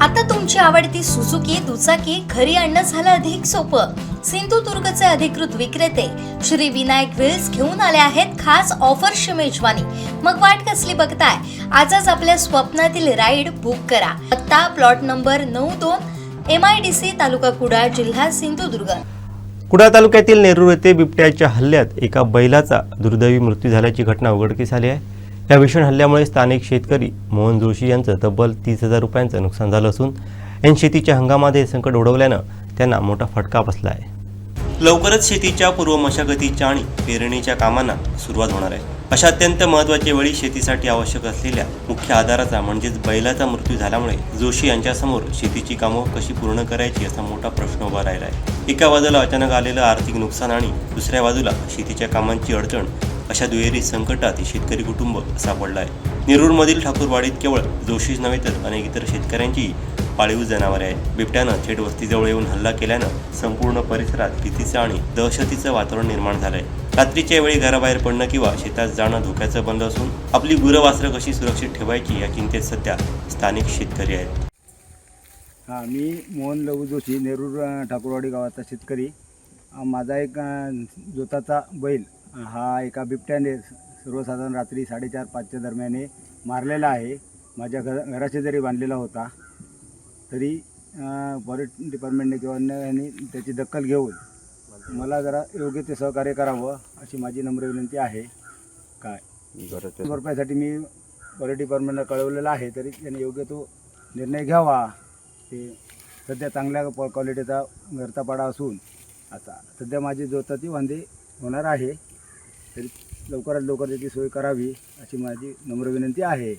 आता तुमची आवडती सुझुकी दुचाकी घरी आणणं झालं अधिक सोपं. सिंधुदुर्गचे अधिकृत विक्रेते श्री विनायक व्हील्स घेऊन आले आहेत खास ऑफरची मेजवानी. मग वाट कसली बघताय? आजच आपल्या स्वप्नातील राईड बुक करा. पत्ता प्लॉट नंबर 92 MIDC तालुका कुडाळ जिल्हा सिंधुदुर्ग. कुडाळ तालुक्यातील नेरूर येथे बिबट्याच्या हल्ल्यात एका बैलाचा दुर्दैवी मृत्यू झाल्याची घटना उघडकीस आली आहे. या भीषण हल्ल्यामुळे स्थानिक शेतकरी मोहन जोशी यांचं तब्बल 30,000 रुपयांचं नुकसान झालं असून ऐन शेतीच्या हंगामामध्ये संकट ओढवल्यानं त्यांना मोठा फटका बसला आहे. लवकरच शेतीच्या पूर्व मशागतीच्या आणि पेरणीच्या कामांना सुरुवात होणार आहे. अशा अत्यंत महत्त्वाच्या वेळी शेतीसाठी आवश्यक असलेल्या मुख्य आधाराचा म्हणजेच बैलाचा मृत्यू झाल्यामुळे जोशी यांच्यासमोर शेतीची कामं कशी पूर्ण करायची असा मोठा प्रश्न उभा राहिला आहे. एका बाजूला अचानक आलेलं आर्थिक नुकसान आणि दुसऱ्या बाजूला शेतीच्या कामांची अडचण, अशा दुहेरी संकटात शेतकरी कुटुंब सापडलं आहे. नेरूरमधील ठाकूरवाडीत केवळ जोशीच नव्हे तर अनेक इतर शेतकऱ्यांची पाळीव जनावरे आहेत. बिबट्यानं थेट वस्तीजवळ येऊन हल्ला केल्यानं संपूर्ण परिसरात भीतीचं आणि दहशतीचं वातावरण निर्माण झालंय. रात्रीच्या वेळी घराबाहेर पडणं किंवा शेतात जाणं धोक्याचं बनलं असून आपली गुरंवासरं कशी सुरक्षित ठेवायची या चिंतेत सध्या स्थानिक शेतकरी आहेत. मी मोहन लघु जोशी, नेरूर ठाकूरवाडी गावाचा शेतकरी. माझा एक जोताचा बैल हा एका बिबट्याने सर्वसाधारण रात्री 4:30-5च्या दरम्याने मारलेला आहे. माझ्या घराशेजारी बांधलेला होता. तरी फॉरेस्ट डिपार्टमेंटने किंवा अन्याने त्याची दखल घेऊन मला जरा योग्य ते सहकार्य करावं अशी माझी नम्र विनंती आहे. भरपाईसाठी मी फॉरेस्ट डिपार्टमेंटला कळवलेलं आहे, तरी त्याने योग्य तो निर्णय घ्यावा. ते सध्या चांगल्या क्वालिटीचा घरचा पाडा असून आता सध्या माझी जोताची वांदे होणार आहे, तरी लवकरात लवकर त्याची सोय करावी अशी माझी नम्र विनंती आहे.